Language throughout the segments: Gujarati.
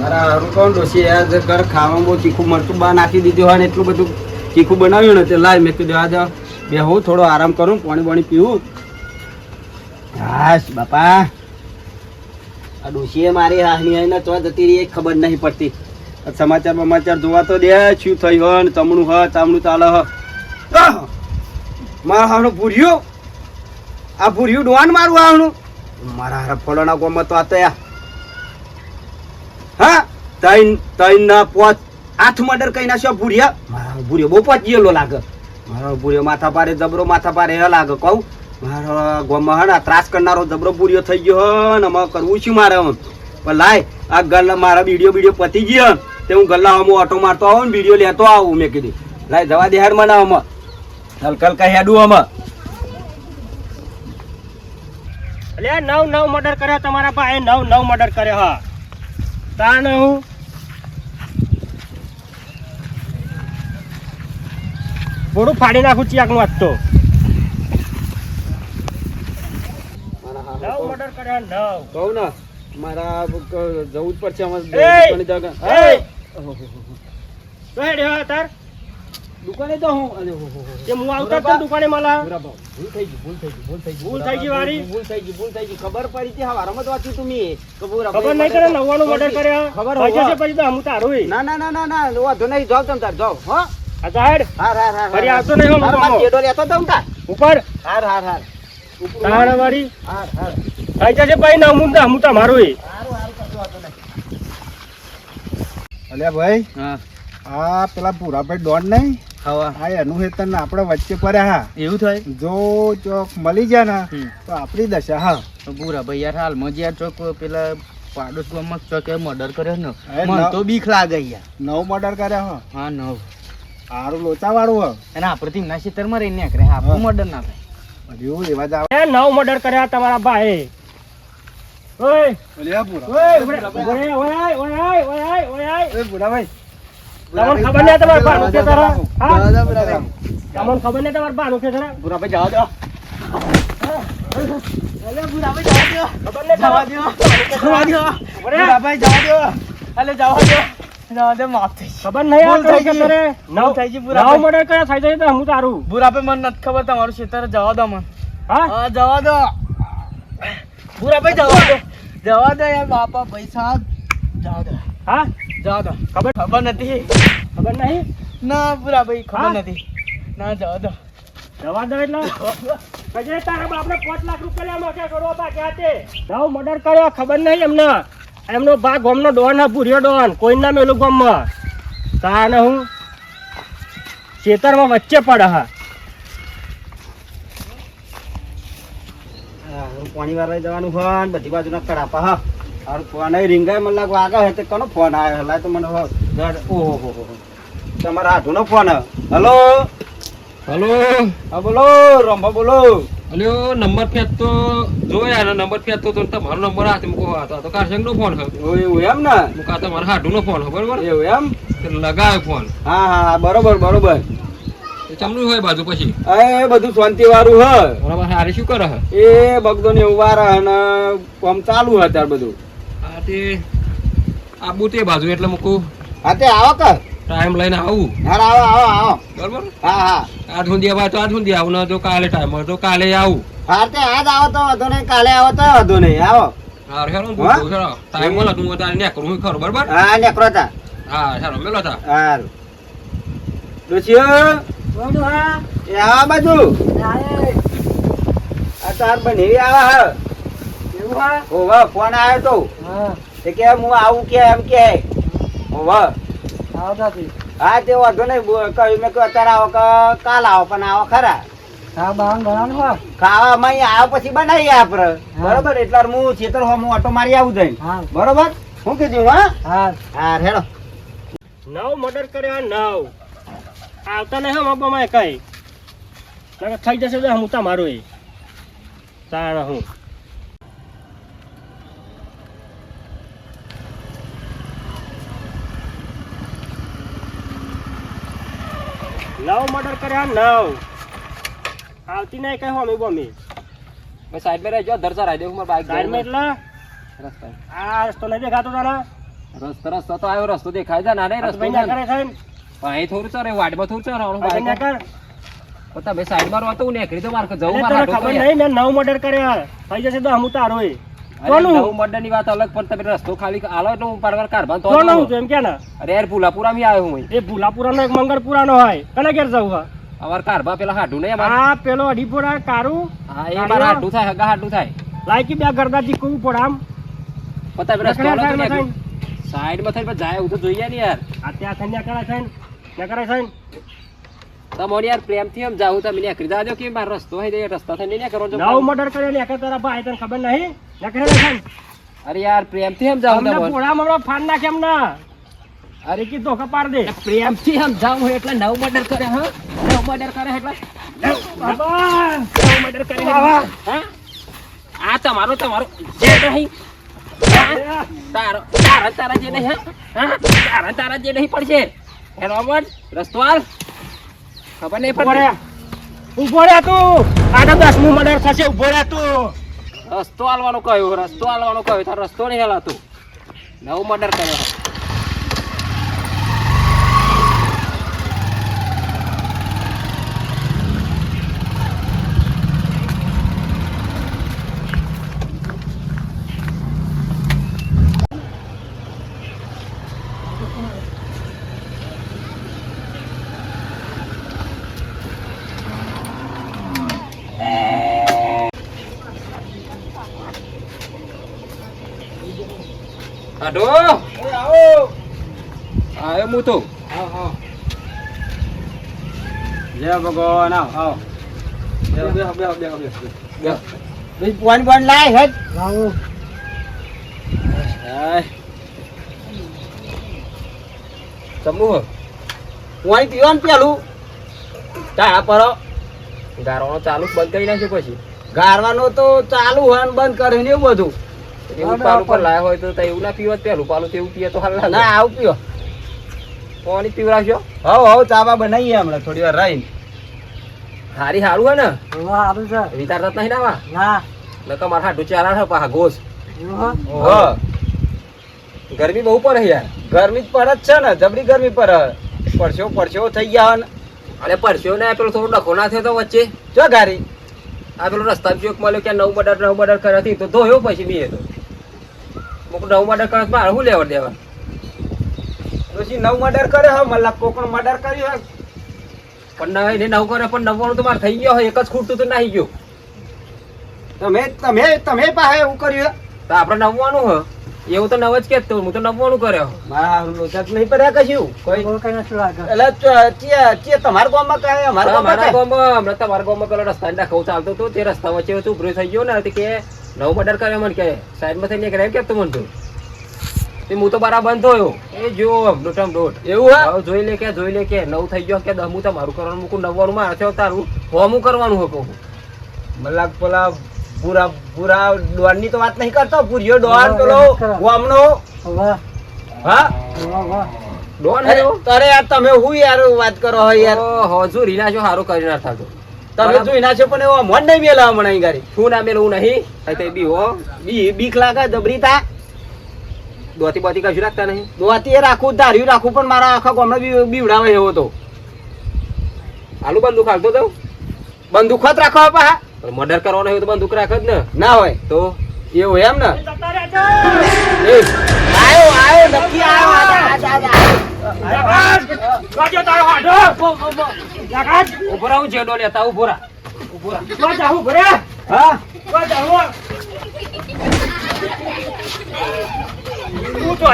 મારા હારું કોણ ડોસી યાર ઘર ખાવામાં બહુ તીખું મરચું બહાર નાખી દીધું હોય ને એટલું બધું તીખું બનાવ્યું ને તે લાય મેં કીધું આજે બેહું થોડો આરામ કરું પાણી પાણી પીવું. હાશ બાપા આ ડોસીએ મારી હાહની આવીને તો જતી રહી ખબર નહીં પડતી. સમાચાર બમાચાર જોવા તો દે શું થયું હોય ને ચમણું હ ચામડું ચાલે હ. મારા હારો ભૂર્યું આ ભૂર્યું ડોન મારું આવનું મારા હારા ફળોના ગોમાં તો આ તો હા તૈન ના પોચ 8 મર્ડર કઈ નાખ્યો ભૂરિયા. મારા ભૂરિયો બહુ પચીએલો લાગે. મારો ભૂરિયો માથા પારે જબરો માથા પારે હે લાગે કહું. મારા ગોમાં હે ને ત્રાસ કરનારો જબરો ભૂરિયો થઈ ગયો હે ને અમારે કરવું શું મારે પણ લાય આ ગલ્લા મારા વિડીયો પતી ગયો તે હું ગલ્લા હું ઓટો મારતો આવું ને વિડીયો લેતો આવું મેં કીધું લાય જવા દે હેડ મને આમાં હલકલ કઈ હેડું આમાં. એટલે 9 મર્ડર કર્યો તમારા પાસે 9 મર્ડર કર્યો હા તાણ હું બોડું ફાડી નાખું ચિયાકનું આજ તો 9 મર્ડર કર્યા 9 કહું ને મારા જવું જ પડશે દુકાને તો હું હું આવતા તો દુકાને માલા ભૂલ થઈ ગઈ વારી ભૂલ થઈ ગઈ ખબર પડી હતી હા રમત વાંચ્યું તું મેં ખબર નહીં કરે 9 મર્ડર કર્યા ખબર છે પછી તો હું તારું ના વાંધો નહીં જાવ તમ તાર જાવ હા અજાડ હાર ફરી આવતો નહીં હું કેડો લેતો તમ તાર ઉપર હાર તાણ વારી હાર થઈ જશે ભાઈ ના હું તમારું અલ્યા ભાઈ હા આ પેલા પૂરાભાઈ ડોન નહીં હવા આ એનું હેતર ને આપણે વચ્ચે પડ્યા હા એવું થાય જો ચોક મળી જાય ને તો આપણી દશા હા પૂરા ભાઈ યાર હાલમાં જ્યાં ચોક પેલા પાડોશ ગામમાં ચોક મર્ડર કર્યો ને એ મને તો બીક લાગે યાર 9 મર્ડર કર્યા હા હા 9 સારું લોચા વાળું હ અને આપણે થી ખેતરમાં રહીને નીકળે આપણું મર્ડર ના થાય એવું એવા જ આવે 9 મર્ડર કર્યા તમારા ભાઈ ઓય અલ્યા પૂરા ઓય એ પૂરાભાઈ તમને ખબર નહીં તમારા બાનું કે તારા હા તમને ખબર નહીં તમારા બાનું કે તારા પૂરા ભાઈ જવા દો અલે પૂરા ભાઈ જવા દો ખબર નહીં જવા દો પૂરા ભાઈ જવા દો અલે જવા દો માફ થઈ ખબર નહીં આ ભૂલ થઈ કે ગઈ. તારે ભૂલ થઈ ગઈ પૂરા 9 મર્ડર કર્યા થઈ જાય તો હું તારું પૂરા ભાઈ મને નથી ખબર તમારું ખેતર જવા દો મને હા હા જવા દો પૂરા ભાઈ જવા દો યાર બાપા પૈસા જવા દો હા જવા દો ખબર નથી ખબર નહીં ના પૂરા ભાઈ હા? ખબર નથી ના જવા દો જવા દો એટલે પછી તારા બાપને 5 લાખ રૂપિયા મોટા કરવા બાકી તે 9 મર્ડર કર્યા ખબર નહીં એમનો ભાગ ગામનો ડોન હા ભૂરિયો ડોન કોઈ ના મેલું ગામમાં તાને હું ખેતરમાં વચ્ચે પડે હા પાણી વાળા જવાનું હોય ને બધી બાજુ ના કડાપા હા હારું ફોન રીંગાય મને લાગુ આગળ હે તે કોનો ફોન આવ્યો હલાય તો મને ઓહો તમારા હાથુનો ફોન હલો હલો હા બોલો રંભા બોલો અલ્યો નંબર ફેંકતો જોયા નંબર ફેંકતો તો તમારો નંબર હાથે મૂકો હતો તો કારસંગ નો ફોન હતો એવું એમ ને મૂકા તમારા હાડું નો ફોન બરોબર એવું એમ લગાવ્યો ફોન હા બરોબર ચમનું હોય બાજુ પછી એ બધું શાંતિ વાળું હ બરાબર હારે શું કરે એ બગદો ને ઉભા રહે અને કામ ચાલુ હે અત્યારે બધું આ તે આબુ તે બાજુ એટલે મૂકું હા તે આવો કે ટાઈમ લઈને આવું હા આવો બરોબર હા આઠ સુધી આવા તો આઠ સુધી આવું ન તો કાલે ટાઈમ હોય તો કાલે આવું હા તે આજ આવો તો વાંધો નહીં કાલે આવો તો વાંધો નહીં આવો હા હેરો હા? ટાઈમ મળે તું તારે ને કરું ખરો બરોબર હા નેકરો તા હા હેરો મેલો તા હારું ડોશીઓ એ આવા બાજુ આ તાર બનેવી આવા હ એવું હા ઓવા ફોન આવ્યો તો તે કે હું આવું કે એમ કે ઓવા હા તે વાંધો નહીં કહ્યું મેં કહ્યું અત્યારે આવો કે કાલ આવો પણ આવો ખરા ખાવામાં અહીંયા આવો પછી બનાવીએ આપડે બરોબર એટલે હું ખેતર હું ઓટો મારી આવું જઈને બરોબર શું કીધું હા હેડો 9 મર્ડર કર્યા 9 આવતા નહીં હમ બાબા કઈ થઈ જશે તો હું તમારું એ તાણ હું 9 મર્ડર કર્યા 9 આવતી નહીં કઈ હોમી બોમી સાઈડ માં રહેજો ધરસા રાઈ દે હું બાઈક સાઈડ માં એટલે રસ્તા આ રસ્તો નહીં દેખાતો તારા રસ્તો તો આવ્યો, રસ્તો દેખાય છે, ના નહીં રસ્તો ભાઈ છે ના ને. કરે છે ને? પણ અહીં થોડું છે રે, વાડમાં થોડું છે રે, આવડું ભાઈ ના બાઈક. કર. પણ તમે સાઈડમાં રહો તો હું નીકળી તો મારે જવું, એટલે મારે તને હાટું ખબર તો નહીં મેં 9 મર્ડર કર્યા થઈ જશે તો હમું તારો એ અરે કોનું? નવું મર્ડરની વાત અલગ, પણ તમે રસ્તો ખાલી આલો એટલે હું પરવાર કારભાન તો કોનું જવું. છું એમ કે ને અરે યાર ભૂલાપુરામાં આવ્યો હું. એ ભૂલાપુરાનો એક મંગળપુરાનો હોય કને ઘેર જવું હા? અમાર કારભા પેલા હાડું નહીં અમારે. આ પેલો અઢીપુરા કારું હા એ મારા હાડું થાય, હગા હાડું થાય. લાયકી બે ગરદાજી કું પડે આમ પણ તમે રસ્તો આલો તો નકરા નીકળી. સાઈડમાં થઈને જાય એવું તો જોઈએ ને યાર. આ ત્યાં થઈને ના કરે છે ને ના કરે છે ને તમારે યાર પ્રેમથી એમ જાવું, તમે નીકળી જાજો કે મારો રસ્તો હોય તો એ રસ્તા થઈને નહીં કરો છો. 9 મર્ડર કર્યા ને તારા ભાઈ તને ખબર નહીં ના કરે છે ને અરે યાર પ્રેમથી એમ જાવું અમને તમારે. પોળા મમડા ફાડ નાખે એમ ના અરે કી ધોકા પાડ દે પ્રેમથી એમ જાવું હોય એટલે નવ મર્ડર કરે, હા નવ મર્ડર કરે એટલે બાબા નવ મર્ડર કરે એટલે. હા આ તમારો જે નહીં હા? તારા જે નહીં, હા તારા જે નહીં પડશે એનો અમર રસ્તો હાલ. ખબર નહીં ઉભો પડે. રે ઉભો રે તું આ તો 10મું મર્ડર થશે ઉભો રે તું રસ્તો હાલવાનું કહ્યું, તારો રસ્તો નહીં હલાતો. નવ મર્ડર કર્યો. આડો આયો હું તો. જય ભગવાન આવો બેહો. પોઈન્ટ પોઈન્ટ લાય હેડ લાવો ચમુ પોઈન્ટ પીવાનું પેલું તા પર ગારવાનો ચાલુ જ બંધ કરી નાખ્યો પછી. ગારવાનું તો ચાલુ હોય ને બંધ કરે ને એવું બધું એવું પાલું પર લાયા હોય તો એવું ના પીવો પેલું પાલું તેવું પીએ તો હાલ ના આવું પીઓ પાણી પીવડાવશો. હવ ચાબા બનાવીએ હમણાં થોડી વાર રહીને હારી હારું હોય ને સારું છે વિચારતા જ નહીં નાવા ના નકર મારા હાટું ચારા છે પાહા ઘોસ. હા ગરમી બહુ પડે યાર. ગરમી જ પડે જ છે ને જબરી ગરમી પડે પરસ્યો થઈ ગયા ને અને પરસ્યો ને પેલો થોડો ડખો ના થયો તો વચ્ચે જો ગારી આ પેલો રસ્તા ચોક મળ્યો કે નવ મર્ડર કર્યાથી તો ધોયો પછી મેં તો મુક નવ મર્ડર કરે મારે શું લેવા દેવા. પછી 9 મર્ડર કરે હે મતલબ કોકણ મર્ડર કર્યું હે પણ એને નવ કરે પણ નવવાનું તો મારે થઈ ગયો હોય, એક જ ખૂટતું તો નાહી ગયો. તમે પાસે એવું કર્યું હે તો આપણે નવવાનું હ એવું તો નવ જ કેતો, હું તો નવવાનું કર્યો. મારું લોચક નહીં પડ્યા કશું કોઈ કઈ નથી લાગે એટલે તમારા ગામમાં કાંઈ અમારા મારા ગામમાં ગામમાં હમણાં તમારા ગામમાં પેલો રસ્તા દાખવ ચાલતો હતો તે રસ્તા વચ્ચે ઉભરો થઈ ગયો ને કે નવ મર્ડર કર્યો મને કે સાઈડમાં થઈને નીકળે એમ કેતો મને તો તે હું તો બરાબર બંધ થયો એ જો ડોટમ ડોટ એવું હે હવે જોઈ લે કે નવ થઈ ગયો કે દમું તમારું કરવાનું મૂકું નવવાનું મારે થયો તારું હોમું કરવાનું હોય કહું. મતલબ પેલા પૂરા ડોનની તો વાત નહીં કરતો પૂરિયો ડોન પેલો ગામનો વાહ હા વાહ વાહ ડોન અરે હે અરે યાર તમે હું યાર વાત કરો હો યાર ઓહો જો રીના જો હારું કરી નાખતા તો તમે જોઈ નાખ્યો પણ એવો મોન નહીં મેલા હમણાં અહીં ગાડી શું ના મેલું નહીં તે બી હો બીક લાગે જબરી તા દોતી બોતી કશું રાખતા નહીં. દોતી એ રાખું ધાર્યું રાખું પણ મારા આખા ગામનો બીવડાવે એવો તો આલુ બંદૂક હાલતો તો બંદૂક જ રાખવા પા મર્ડર કરવાનો હોય તો બંદૂક રાખે જ ને ના હોય તો એવું એમ ને જતા રહેજો. આયો નક્કી આયો વાજો તારો હાડો જગાડ ઉભો રહો જેડો લેતા ઉભો રા તો જાહું ઘરે હા તો જાહું તું તો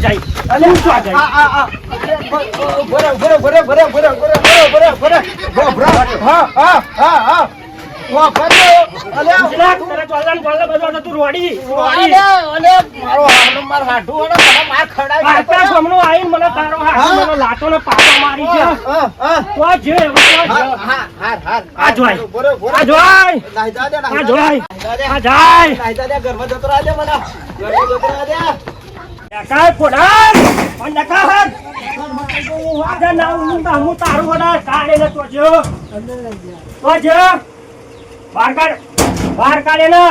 જાય ગુજરાત તારે ચોલન બોલને બધું તું રોડી આટલા ગમનો આવીને મને તારો હાથ મને લાતો ને પાટો મારી છે તો જે આ જોય આ જોય આ જોય આ જાય ઘરમાં જતો રાજે મને ઘરમાં જતો રાજે કાય પોડાર અને નકાહર વાદા ના હું તારું વડા કાઢે ને તો જો બહાર કાઢે ને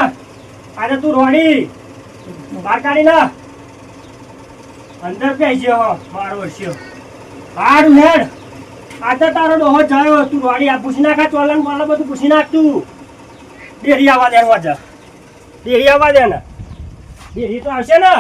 આજે તું રોડી બહાર કાઢી ના અંદર બેસી હો મારો વર્ષ્યો હારું હેડ આ તો તારો ડોહો જયો તું રોડી આ પૂછી નાખા ચોલન બોલન બધું પૂછી નાખ તું ડેરી આવવા દે વાજા ડેરી આવવા દે ને ડેરી તો આવશે ને